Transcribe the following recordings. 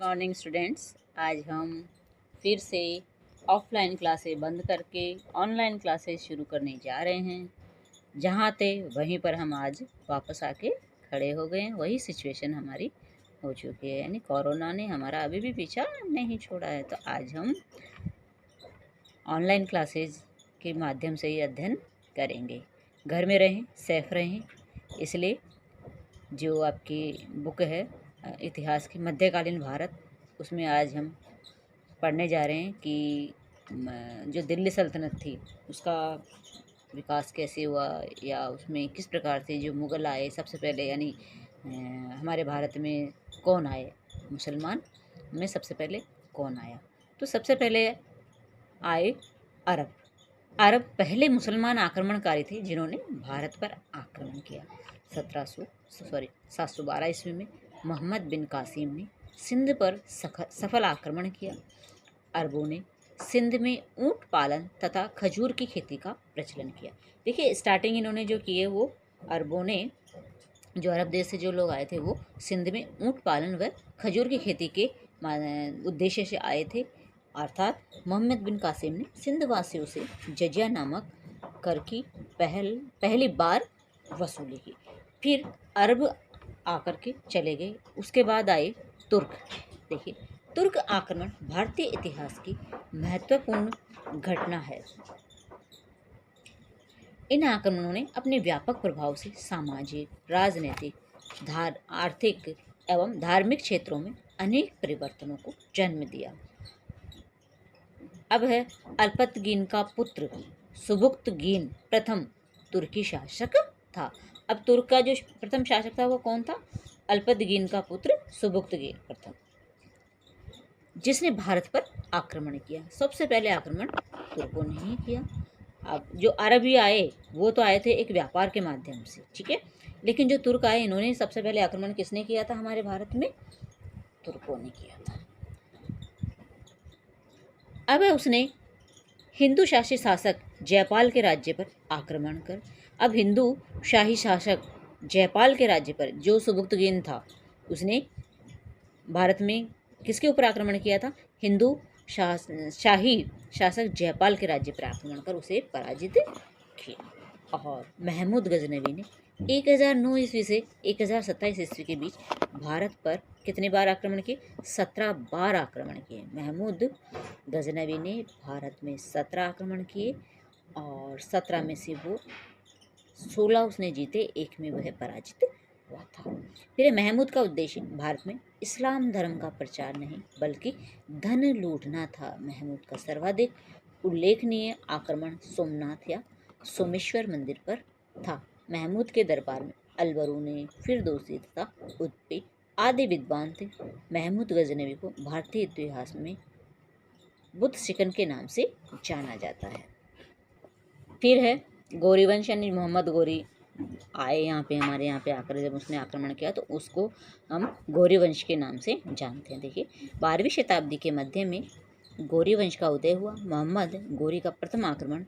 Morning students. आज हम फिर से ऑफलाइन क्लासेस बंद करके ऑनलाइन क्लासेस शुरू करने जा रहे हैं। जहाँ थे वहीं पर हम आज वापस आके खड़े हो गए हैं। वही सिचुएशन हमारी हो चुकी है, यानी कोरोना ने हमारा अभी भी पीछा नहीं छोड़ा है। तो आज हम ऑनलाइन क्लासेस के माध्यम से ही अध्ययन करेंगे। घर में रहें, सेफ रहें। इसलिए जो आपकी बुक है इतिहास की मध्यकालीन भारत, उसमें आज हम पढ़ने जा रहे हैं कि जो दिल्ली सल्तनत थी उसका विकास कैसे हुआ, या उसमें किस प्रकार से जो मुग़ल आए सबसे पहले, यानी हमारे भारत में कौन आए, मुसलमान में सबसे पहले कौन आया। तो सबसे पहले आए अरब। अरब पहले मुसलमान आक्रमणकारी थे जिन्होंने भारत पर आक्रमण किया। 712 ईस्वी में मोहम्मद बिन कासिम ने सिंध पर सफल आक्रमण किया। अरबों ने सिंध में ऊंट पालन तथा खजूर की खेती का प्रचलन किया। देखिए, स्टार्टिंग इन्होंने जो किए वो अरबों ने, जो अरब देश से जो लोग आए थे वो सिंध में ऊंट पालन व खजूर की खेती के उद्देश्य से आए थे। अर्थात मोहम्मद बिन कासिम ने सिंध वासियों से जजिया नामक कर की पहली बार वसूली की। फिर अरब आकर के चले गए। उसके बाद आए तुर्क। देखिए, तुर्क आक्रमण भारतीय इतिहास की महत्वपूर्ण घटना है। इन आक्रमणों ने अपने व्यापक प्रभाव से सामाजिक, राजनीतिक, आर्थिक एवं धार्मिक क्षेत्रों में अनेक परिवर्तनों को जन्म दिया। अब है अल्पतगीन का पुत्र सुबुक्तगीन प्रथम तुर्की शासक था। अब तुर्क का जो प्रथम शासक था वो कौन था? अल्पतगीन का पुत्र सुबुक्तगीन प्रथम, जिसने भारत पर आक्रमण किया। सबसे पहले आक्रमण तुर्कों ने ही किया। अब जो अरबी आए वो तो आए थे एक व्यापार के माध्यम से, ठीक है, लेकिन जो तुर्क आए इन्होंने सबसे पहले आक्रमण किसने किया था हमारे भारत में? तुर्कों ने किया था। अब उसने हिंदू शाही शासक जयपाल के राज्य पर आक्रमण कर, अब हिंदू शाही शासक जयपाल के राज्य पर जो सुबुक्तगीन था उसने भारत में किसके ऊपर आक्रमण किया था? हिंदू शाही शासक जयपाल के राज्य पर आक्रमण कर उसे पराजित किया। और महमूद गजनवी ने 1009 ईस्वी से 1027 ईस्वी के बीच भारत पर कितने बार आक्रमण किए? 17 बार आक्रमण किए। महमूद गजनवी ने भारत में 17 आक्रमण किए और 17 में से वो 16 उसने जीते, एक में वह पराजित हुआ था। फिर महमूद का उद्देश्य भारत में इस्लाम धर्म का प्रचार नहीं बल्कि धन लूटना था। महमूद का सर्वाधिक उल्लेखनीय आक्रमण सोमनाथ या सोमेश्वर मंदिर पर था। महमूद के दरबार में अलबरूनी, फिरदौसी तथा उत्पी आदि विद्वान थे। महमूद गजनवी को भारतीय इतिहास में बुद्ध शिकन के नाम से जाना जाता है। फिर है गौरी वंश, यानी मोहम्मद गौरी आए यहाँ पे, हमारे यहाँ पे आकर जब उसने आक्रमण किया तो उसको हम गौरी वंश के नाम से जानते हैं। देखिए, 12वीं शताब्दी के मध्य में गौरी वंश का उदय हुआ। मोहम्मद गौरी का प्रथम आक्रमण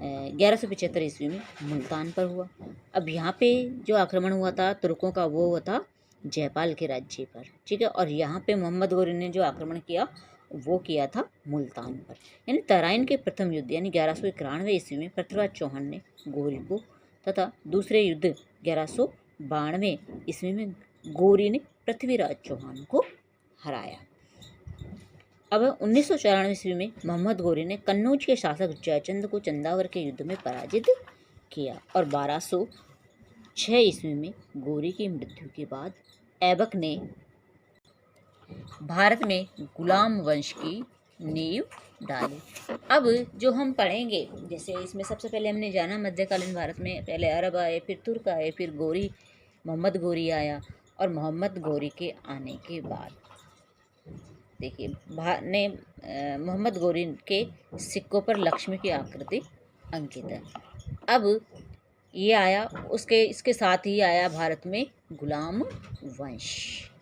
1175 ईस्वी में मुल्तान पर हुआ। अब यहाँ पे जो आक्रमण हुआ था तुर्कों का वो हुआ था जयपाल के राज्य पर, ठीक है, और यहाँ पे मोहम्मद गौरी ने जो आक्रमण किया वो किया था मुल्तान पर। यानी तराइन के प्रथम युद्ध यानी 1191 ईस्वी में पृथ्वीराज चौहान ने गौरी को तथा दूसरे युद्ध 1192 ईस्वी में गौरी ने पृथ्वीराज चौहान को हराया। अब 1994 ईस्वी में मोहम्मद गौरी ने कन्नौज के शासक जयचंद को चंदावर के युद्ध में पराजित किया और 1206 ईस्वी में गौरी की मृत्यु के बाद ऐबक ने भारत में गुलाम वंश की नींव डाली। अब जो हम पढ़ेंगे, जैसे इसमें सबसे पहले हमने जाना मध्यकालीन भारत में पहले अरब आए, फिर तुर्क आए, फिर गौरी, मोहम्मद गौरी आया। और मोहम्मद गौरी के आने के बाद देखिए मोहम्मद गौरी के सिक्कों पर लक्ष्मी की आकृति अंकित है। अब ये आया, इसके साथ ही आया भारत में गुलाम वंश।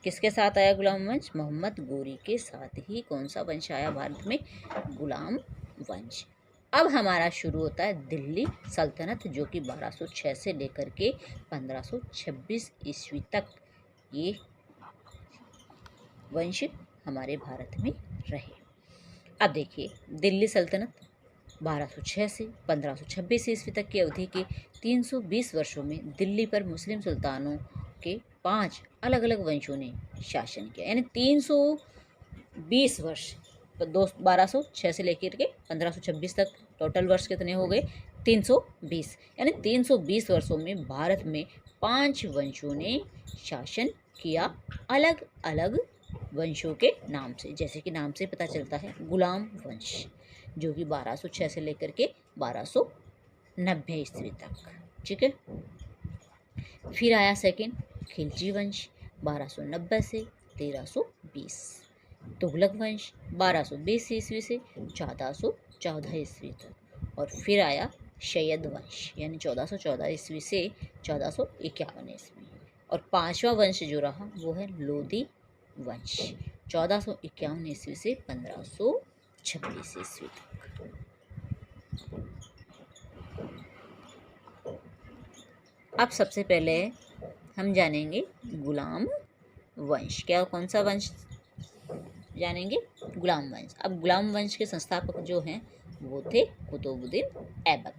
किसके साथ आया गुलाम वंश? मोहम्मद गौरी के साथ ही कौन सा वंश आया भारत में? गुलाम वंश। अब हमारा शुरू होता है दिल्ली सल्तनत, जो कि 1206 से लेकर के 1526 ईस्वी तक ये वंश हमारे भारत में रहे। अब देखिए, दिल्ली सल्तनत 1206 से 1526 ईस्वी तक की अवधि के 320 वर्षों में दिल्ली पर मुस्लिम सुल्तानों के 5 अलग अलग वंशों ने शासन किया। यानी 320 वर्ष, तो 1206 से लेकर के 1526 तक टोटल वर्ष कितने हो गए? 320। यानी 320 वर्षों में भारत में 5 वंशों ने शासन किया, अलग अलग वंशों के नाम से। जैसे कि नाम से पता चलता है, गुलाम वंश, जो कि 1206 से लेकर के 1290 ईस्वी तक, ठीक है। फिर आया सेकंड खिलजी वंश 1290 से 1320। तुगलक वंश 1220 ईस्वी से 1414 ईस्वी तक। और फिर आया शैयद वंश, यानी 1414 ईस्वी से 1451 ईस्वी। और पांचवा वंश जो रहा वो है लोधी वंश, 1451 ईस्वी से 1526 ईस्वी तक। अब सबसे पहले हम जानेंगे गुलाम वंश। क्या, कौन सा वंश जानेंगे? गुलाम वंश। अब गुलाम वंश के संस्थापक जो हैं वो थे कुतुबुद्दीन ऐबक।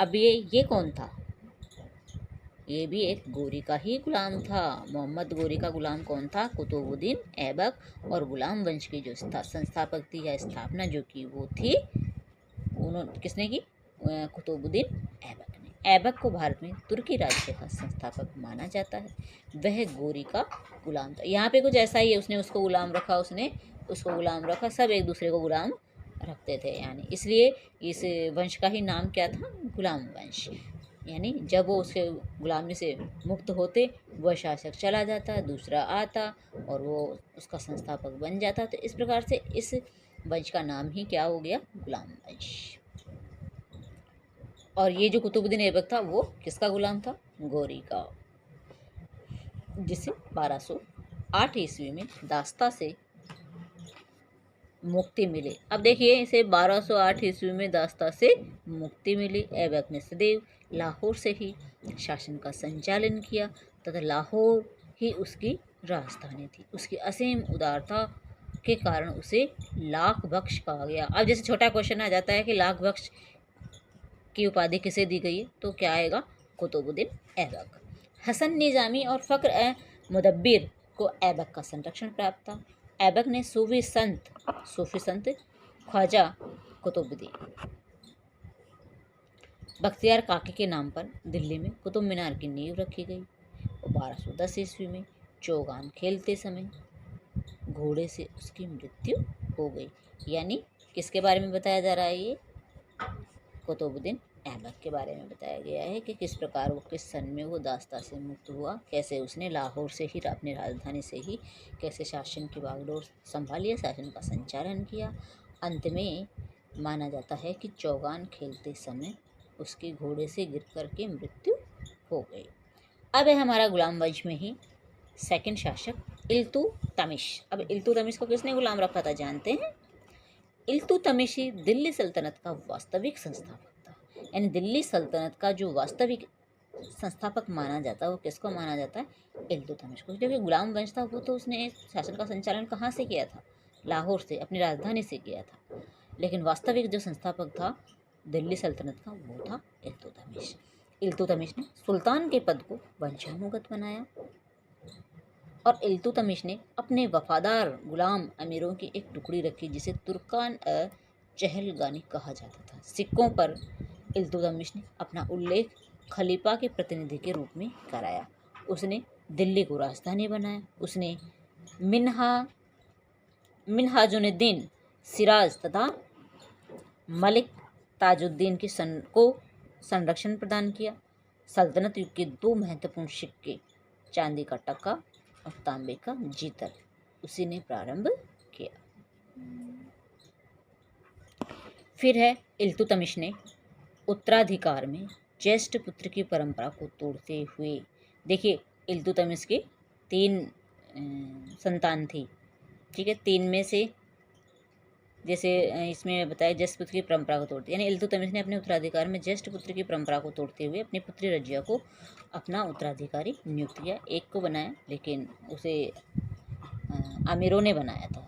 अब ये कौन था? ये भी एक गोरी का ही गुलाम था। मोहम्मद गोरी का गुलाम कौन था? कुतुबुद्दीन ऐबक। और गुलाम वंश की जो संस्थापक थी या स्थापना जो की वो थी, उन्होंने किसने की? कुतुबुद्दीन ऐबक ने। ऐबक को भारत में तुर्की राज्य का संस्थापक माना जाता है। वह गोरी का गुलाम था। यहाँ पे कुछ ऐसा ही है, उसने उसको गुलाम रखा, उसने उसको गुलाम रखा, सब एक दूसरे को गुलाम रखते थे। यानी इसलिए इस वंश का ही नाम क्या था? गुलाम वंश। यानी जब वो उसके गुलामी से मुक्त होते, वह शासक चला जाता, दूसरा आता और वो उसका संस्थापक बन जाता। तो इस प्रकार से इस वंश का नाम ही क्या हो गया? गुलाम वंश। और ये जो कुतुबुद्दीन ऐबक था वो किसका गुलाम था? गोरी का, जिसे 1208 ईस्वी में दास्ता से मुक्ति मिली। अब देखिए, इसे 1208 ईस्वी में दास्ता से मुक्ति मिली। ऐबक ने सदैव लाहौर से ही शासन का संचालन किया तथा लाहौर ही उसकी राजधानी थी। उसकी असीम उदारता के कारण उसे लाख बख्श कहा गया। अब जैसे छोटा क्वेश्चन आ जाता है कि लाख बख्श की उपाधि किसे दी गई है, तो क्या आएगा? कुतुबुद्दीन ऐबक। हसन निजामी और फ़ख्र मुदब्बिर को ऐबक का संरक्षण प्राप्त था। ऐबक ने सूफी संत ख्वाजा कुतुबुद्दीन बख्तियार काकी के नाम पर दिल्ली में कुतुब मीनार की नींव रखी गई। और 1210 ईस्वी में चौगान खेलते समय घोड़े से उसकी मृत्यु हो गई। यानी किसके बारे में बताया जा रहा है? ये कुतुबुद्दीन ऐबक के बारे में बताया गया है कि किस प्रकार वो, किस सन में वो दास्ता से मुक्त हुआ, कैसे उसने लाहौर से ही, अपनी राजधानी से ही कैसे शासन की बागडोर संभाली, शासन का संचालन किया। अंत में माना जाता है कि चौगान खेलते समय उसके घोड़े से गिर कर के मृत्यु हो गई। अब है हमारा गुलाम वंश में ही सेकंड शासक इल्तुतमिश। अब इल्तुतमिश को किसने गुलाम रखा था, जानते हैं? इल्तुतमिश ही दिल्ली सल्तनत का वास्तविक संस्थापक था। यानी दिल्ली सल्तनत का जो वास्तविक संस्थापक माना जाता है वो किसको माना जाता है? इल्तुतमिश को। जो कि गुलाम वंश था वो तो उसने शासन का संचालन कहाँ से किया था? लाहौर से, अपनी राजधानी से किया था। लेकिन वास्तविक जो संस्थापक था दिल्ली सल्तनत का वो था इल्तुतमिश। इल्तुतमिश ने सुल्तान के पद को वंशानुगत बनाया और इल्तुतमिश ने अपने वफादार गुलाम अमीरों की एक टुकड़ी रखी जिसे तुर्कान चहलगानी कहा जाता था। सिक्कों पर इल्तुतमिश ने अपना उल्लेख खलीफा के प्रतिनिधि के रूप में कराया। उसने दिल्ली को राजधानी बनाया। उसने मिन्हाजुद्दीन सिराज तथा मलिक ताजुद्दीन को संरक्षण प्रदान किया। सल्तनत युग के 2 महत्वपूर्ण सिक्के, चांदी का टक्का और तांबे का जीतल, उसी ने प्रारंभ किया। फिर है इल्तुतमिश ने उत्तराधिकार में ज्येष्ठ पुत्र की परंपरा को तोड़ते हुए, देखिए इल्तुतमिश के 3 संतान थी, ठीक है। 3 में से जैसे इसमें बताया ज्येष्ठ पुत्र की परंपरा को तोड़ते, यानी इल्तुतमिश ने अपने उत्तराधिकार में ज्येष्ठ पुत्र की परंपरा को तोड़ते हुए अपनी पुत्री रजिया को अपना उत्तराधिकारी नियुक्त किया। एक को बनाया लेकिन उसे आमिरों ने बनाया था।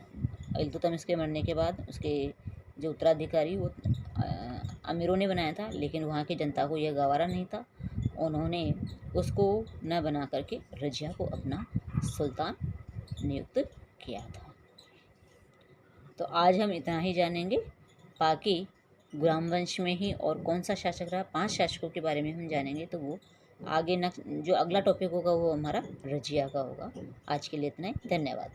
इल्तुतमिश के मरने के बाद उसके जो उत्तराधिकारी वो आमिरों ने बनाया था, लेकिन वहाँ की जनता को यह गवारा नहीं था। उन्होंने उसको न बना करके रजिया को अपना सुल्तान नियुक्त किया था। तो आज हम इतना ही जानेंगे। बाकी गुलामवंश में ही और कौन सा शासक रहा, 5 शासकों के बारे में हम जानेंगे। तो वो आगे जो अगला टॉपिक होगा वो हमारा रजिया का होगा। आज के लिए इतना ही। धन्यवाद।